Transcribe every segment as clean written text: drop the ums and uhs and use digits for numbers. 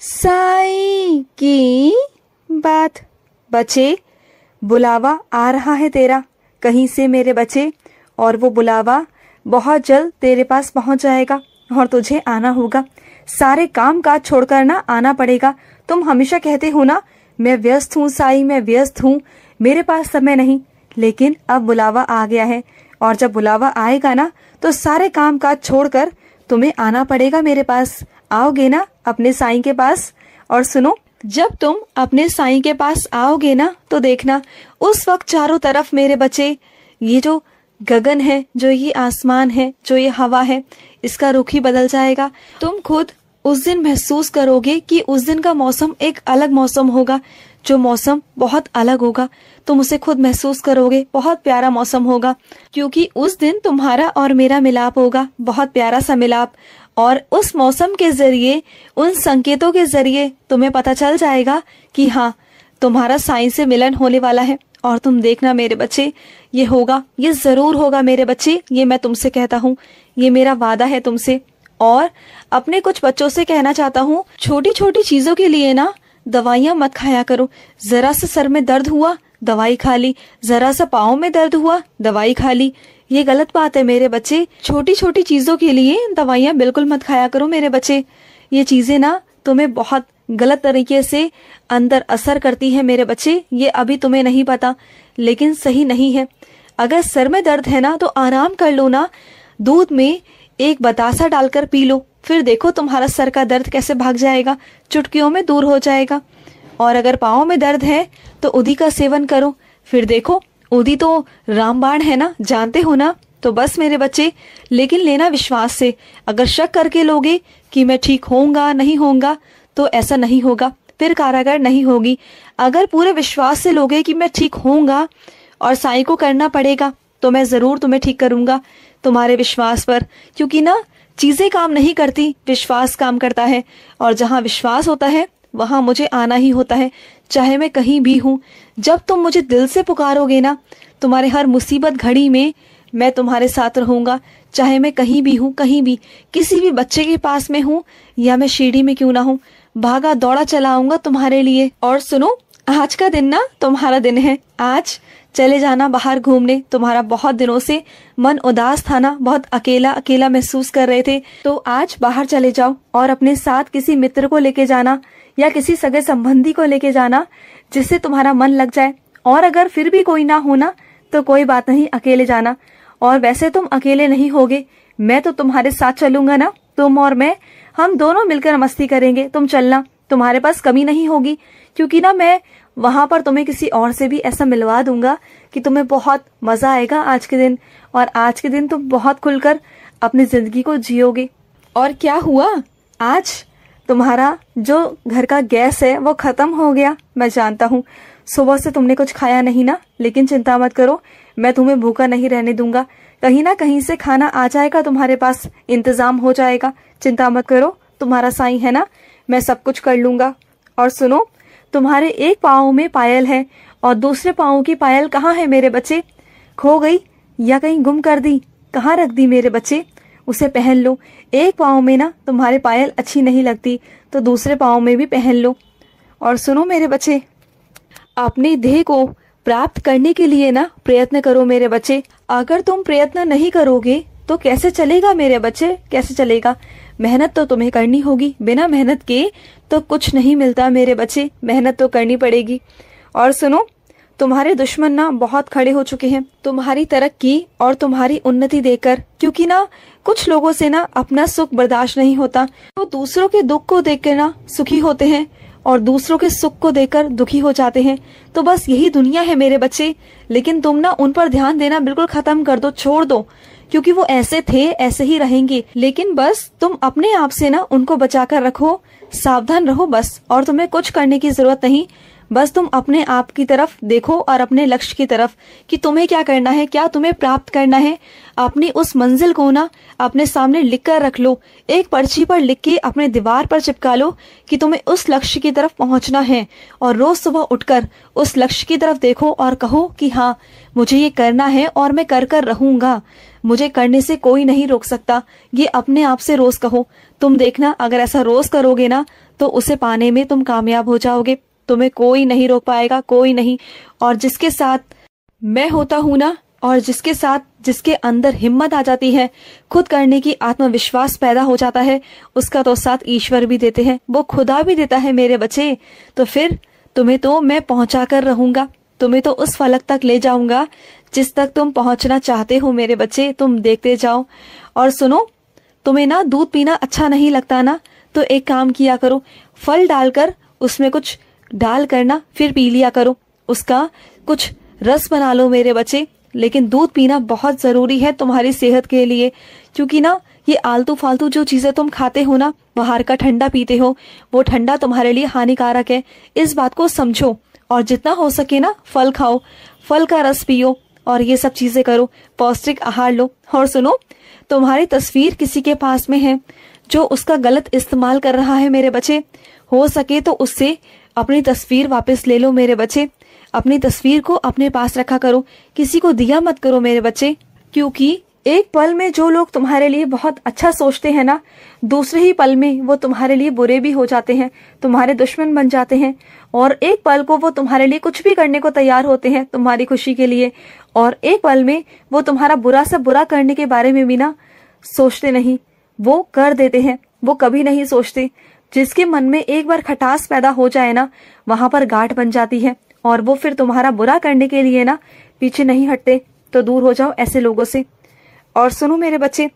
साईं की बात। बच्चे, बुलावा आ रहा है तेरा कहीं से मेरे बच्चे, और वो बुलावा बहुत जल्द तेरे पास पहुंच जाएगा और तुझे आना होगा। सारे काम काज छोड़कर ना आना पड़ेगा। तुम हमेशा कहते हो ना, मैं व्यस्त हूँ साईं, मैं व्यस्त हूँ, मेरे पास समय नहीं। लेकिन अब बुलावा आ गया है, और जब बुलावा आएगा ना तो सारे काम काज छोड़कर तुम्हें आना पड़ेगा मेरे पास। आओगे ना अपने साईं के पास? और सुनो, जब तुम अपने साईं के पास आओगे ना तो देखना, उस वक्त चारों तरफ मेरे बच्चे, ये जो गगन है, जो ये आसमान है, जो ये हवा है, इसका रुख ही बदल जाएगा। तुम खुद उस दिन महसूस करोगे कि उस दिन का मौसम एक अलग मौसम होगा, जो मौसम बहुत अलग होगा। तुम उसे खुद महसूस करोगे, बहुत प्यारा मौसम होगा, क्योंकि उस दिन तुम्हारा और मेरा मिलाप होगा, बहुत प्यारा सा मिलाप। और उस मौसम के जरिए, उन संकेतों के जरिए तुम्हें पता चल जाएगा कि हाँ, तुम्हारा साईं से मिलन होने वाला है। और तुम देखना मेरे बच्चे, ये होगा, ये जरूर होगा मेरे बच्चे, ये मैं तुमसे कहता हूँ, ये मेरा वादा है तुमसे। और अपने कुछ बच्चों से कहना चाहता हूँ, छोटी छोटी चीजों के लिए ना दवाइयाँ मत खाया करो। जरा सा सर में दर्द हुआ, दवाई खा ली, जरा सा पाँव में दर्द हुआ, दवाई खा ली। ये गलत बात है मेरे बच्चे। छोटी छोटी चीजों के लिए दवाइयाँ बिल्कुल मत खाया करो मेरे बच्चे। ये चीजें ना तुम्हें बहुत गलत तरीके से अंदर असर करती है मेरे बच्चे। ये अभी तुम्हें नहीं पता, लेकिन सही नहीं है। अगर सर में दर्द है ना तो आराम कर लो ना, दूध में एक बतासा डालकर पी लो, फिर देखो तुम्हारा सर का दर्द कैसे भाग जाएगा, चुटकियों में दूर हो जाएगा। और अगर पाँव में दर्द है तो उधी का सेवन करो, फिर देखो, उधी तो रामबाण है ना, जानते हो ना। तो बस मेरे बच्चे, लेकिन लेना विश्वास से। अगर शक करके लोगे कि मैं ठीक होऊंगा नहीं होऊंगा, तो ऐसा नहीं होगा, फिर कारागार नहीं होगी। अगर पूरे विश्वास से लोगे कि मैं ठीक होऊंगा और साईं को करना पड़ेगा, तो मैं जरूर तुम्हें ठीक करूंगा, तुम्हारे विश्वास पर। क्योंकि ना, चीजें काम नहीं करती, विश्वास काम करता है। और जहाँ विश्वास होता है वहां मुझे आना ही होता है, चाहे मैं कहीं भी हूँ। जब तुम मुझे दिल से पुकारोगे ना, तुम्हारे हर मुसीबत घड़ी में मैं तुम्हारे साथ रहूंगा, चाहे मैं कहीं भी हूँ, कहीं भी, किसी भी बच्चे के पास में हूँ या मैं शिरडी में क्यों ना हूँ, भागा दौड़ा चलाऊंगा तुम्हारे लिए। और सुनो, आज का दिन ना तुम्हारा दिन है। आज चले जाना बाहर घूमने। तुम्हारा बहुत दिनों से मन उदास था ना, बहुत अकेला अकेला महसूस कर रहे थे, तो आज बाहर चले जाओ और अपने साथ किसी मित्र को लेके जाना या किसी सगे संबंधी को लेके जाना, जिससे तुम्हारा मन लग जाए। और अगर फिर भी कोई ना हो ना, तो कोई बात नहीं, अकेले जाना। और वैसे तुम अकेले नहीं होगे, मैं तो तुम्हारे साथ चलूंगा ना, तुम और मैं, हम दोनों मिलकर मस्ती करेंगे। तुम चलना, तुम्हारे पास कमी नहीं होगी, क्योंकि ना मैं वहां पर तुम्हें किसी और से भी ऐसा मिलवा दूंगा कि तुम्हें बहुत मजा आएगा आज के दिन। और आज के दिन तुम बहुत खुलकर अपनी जिंदगी को जियोगे। और क्या हुआ, आज तुम्हारा जो घर का गैस है वो खत्म हो गया। मैं जानता हूँ सुबह से तुमने कुछ खाया नहीं ना, लेकिन चिंता मत करो, मैं तुम्हें भूखा नहीं रहने दूंगा। कहीं ना कहीं से खाना आ जाएगा तुम्हारे पास, इंतजाम हो जाएगा, चिंता मत करो। तुम्हारा साईं है ना, मैं सब कुछ कर लूंगा। और सुनो, तुम्हारे एक पाँव में पायल है और दूसरे पाँव की पायल कहाँ है मेरे बच्चे? खो गई या कहीं गुम कर दी? कहाँ रख दी मेरे बच्चे? उसे पहन लो। एक पाँव में ना तुम्हारे पायल अच्छी नहीं लगती, तो दूसरे पाँव में भी पहन लो। और सुनो मेरे बच्चे, अपने ध्येय को प्राप्त करने के लिए ना प्रयत्न करो मेरे बच्चे। अगर तुम प्रयत्न नहीं करोगे तो कैसे चलेगा मेरे बच्चे, कैसे चलेगा? मेहनत तो तुम्हें करनी होगी, बिना मेहनत के तो कुछ नहीं मिलता मेरे बच्चे, मेहनत तो करनी पड़ेगी। और सुनो, तुम्हारे दुश्मन ना बहुत खड़े हो चुके हैं तुम्हारी तरक्की और तुम्हारी उन्नति देखकर, क्योंकि ना कुछ लोगों से ना अपना सुख बर्दाश्त नहीं होता, वो दूसरों के दुख को देखकर ना सुखी होते हैं और दूसरों के सुख को देखकर दुखी हो जाते हैं। तो बस यही दुनिया है मेरे बच्चे, लेकिन तुम ना उन पर ध्यान देना बिल्कुल खत्म कर दो, छोड़ दो, क्योंकि वो ऐसे थे ऐसे ही रहेंगे। लेकिन बस तुम अपने आप से ना उनको बचा कर रखो, सावधान रहो बस, और तुम्हें कुछ करने की जरूरत नहीं, बस तुम अपने आप की तरफ देखो और अपने लक्ष्य की तरफ कि तुम्हें क्या करना है, क्या तुम्हें प्राप्त करना है। अपनी उस मंजिल को ना अपने सामने लिख कर रख लो, एक पर्ची पर लिख के अपने दीवार पर चिपका लो कि तुम्हें उस लक्ष्य की तरफ पहुंचना है। और रोज सुबह उठकर उस लक्ष्य की तरफ देखो और कहो कि हाँ, मुझे ये करना है और मैं कर कर रहूंगा, मुझे करने से कोई नहीं रोक सकता। ये अपने आप से रोज कहो। तुम देखना, अगर ऐसा रोज करोगे ना तो उसे पाने में तुम कामयाब हो जाओगे। तुम्हें कोई नहीं रोक पाएगा, कोई नहीं। और जिसके साथ मैं होता हूं ना, और जिसके साथ जिसके अंदर हिम्मत आ जाती है, खुद करने की आत्मविश्वास पैदा हो जाता है, उसका तो साथ ईश्वर भी देते हैं, वो खुदा भी देता है मेरे बच्चे। तो फिर तुम्हें तो मैं पहुंचा कर रहूंगा, तुम्हें तो उस फलक तक ले जाऊंगा जिस तक तुम पहुंचना चाहते हो मेरे बच्चे। तुम देखते जाओ। और सुनो, तुम्हें ना दूध पीना अच्छा नहीं लगता ना, तो एक काम किया करो, फल डालकर उसमें कुछ डाल करना फिर पी लिया करो, उसका कुछ रस बना लो मेरे बच्चे। लेकिन दूध पीना बहुत जरूरी है तुम्हारी सेहत के लिए, क्योंकि ना ये आलतू फालतू जो चीजें तुम खाते हो ना, बाहर का ठंडा पीते हो, वो ठंडा तुम्हारे लिए हानिकारक है। इस बात को समझो और जितना हो सके ना फल खाओ, फल का रस पियो और ये सब चीजें करो, पौष्टिक आहार लो। और सुनो, तुम्हारी तस्वीर किसी के पास में है जो उसका गलत इस्तेमाल कर रहा है मेरे बच्चे, हो सके तो उससे अपनी तस्वीर वापस ले लो मेरे बच्चे। अपनी तस्वीर को अपने पास रखा करो, किसी को दिया मत करो मेरे बच्चे। क्योंकि एक पल में जो लोग तुम्हारे लिए बहुत अच्छा सोचते हैं ना, दूसरे ही पल में वो तुम्हारे लिए बुरे भी हो जाते हैं, तुम्हारे दुश्मन बन जाते हैं। और एक पल को वो तुम्हारे लिए कुछ भी करने को तैयार होते हैं तुम्हारी खुशी के लिए, और एक पल में वो तुम्हारा बुरा से बुरा करने के बारे में भी ना सोचते नहीं, वो कर देते हैं, वो कभी नहीं सोचते। जिसके मन में एक बार खटास पैदा हो जाए ना, वहां पर गांठ बन जाती है और वो फिर तुम्हारा बुरा करने के लिए ना पीछे नहीं हटते। तो दूर हो जाओ ऐसे लोगों से। और सुनो मेरे बच्चे,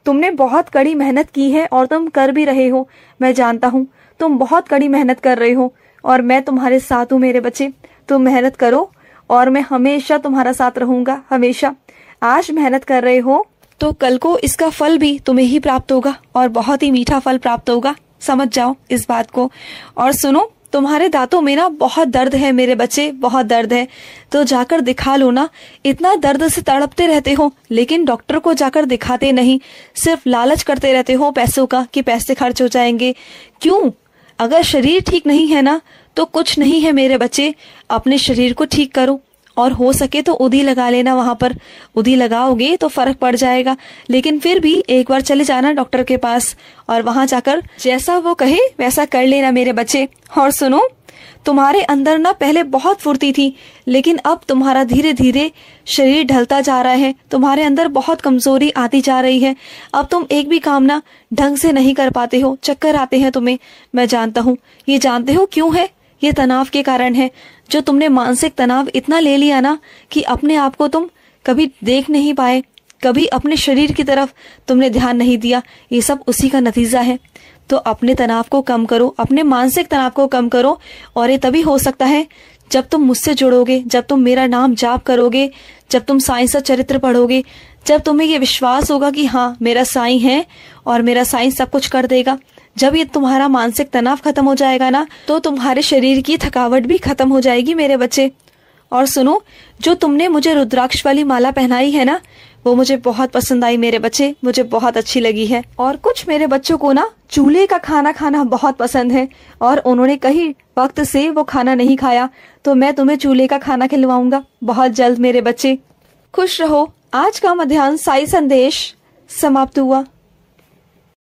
तुमने बहुत कड़ी मेहनत की है और तुम कर भी रहे हो, मैं जानता हूँ तुम बहुत कड़ी मेहनत कर रहे हो और मैं तुम्हारे साथ हूँ मेरे बच्चे। तुम मेहनत करो और मैं हमेशा तुम्हारा साथ रहूंगा, हमेशा। आज मेहनत कर रहे हो तो कल को इसका फल भी तुम्हें ही प्राप्त होगा और बहुत ही मीठा फल प्राप्त होगा, समझ जाओ इस बात को। और सुनो, तुम्हारे दांतों में ना बहुत दर्द है मेरे बच्चे, बहुत दर्द है, तो जाकर दिखा लो ना। इतना दर्द से तड़पते रहते हो लेकिन डॉक्टर को जाकर दिखाते नहीं, सिर्फ लालच करते रहते हो पैसों का कि पैसे खर्च हो जाएंगे। क्यों? अगर शरीर ठीक नहीं है ना तो कुछ नहीं है मेरे बच्चे। अपने शरीर को ठीक करो और हो सके तो उदी लगा लेना, वहां पर उदी लगाओगे तो फर्क पड़ जाएगा। लेकिन फिर भी एक बार चले जाना डॉक्टर के पास और वहां जाकर जैसा वो कहे वैसा कर लेना मेरे बच्चे। और सुनो, तुम्हारे अंदर ना पहले बहुत फुर्ती थी, लेकिन अब तुम्हारा धीरे धीरे शरीर ढलता जा रहा है, तुम्हारे अंदर बहुत कमजोरी आती जा रही है। अब तुम एक भी काम ना ढंग से नहीं कर पाते हो, चक्कर आते हैं तुम्हें, मैं जानता हूँ। ये जानते हो क्यों है? ये तनाव के कारण है। जो तुमने मानसिक तनाव इतना ले लिया ना कि अपने आप को तुम कभी देख नहीं पाए, कभी अपने शरीर की तरफ तुमने ध्यान नहीं दिया, ये सब उसी का नतीजा है। तो अपने तनाव को कम करो, अपने मानसिक तनाव को कम करो। और ये तभी हो सकता है जब तुम मुझसे जुड़ोगे, जब तुम मेरा नाम जाप करोगे, जब तुम साईं सा चरित्र पढ़ोगे, जब तुम्हें ये विश्वास होगा कि हाँ मेरा साईं है और मेरा साईं सब कुछ कर देगा। जब ये तुम्हारा मानसिक तनाव खत्म हो जाएगा ना तो तुम्हारे शरीर की थकावट भी खत्म हो जाएगी मेरे बच्चे। और सुनो, जो तुमने मुझे रुद्राक्ष वाली माला पहनाई है ना, वो मुझे बहुत पसंद आई मेरे बच्चे, मुझे बहुत अच्छी लगी है। और कुछ मेरे बच्चों को ना चूल्हे का खाना खाना बहुत पसंद है और उन्होंने कई वक्त से वो खाना नहीं खाया, तो मैं तुम्हें चूल्हे का खाना खिलवाऊंगा बहुत जल्द मेरे बच्चे। खुश रहो। आज का मध्याह्न साई संदेश समाप्त हुआ।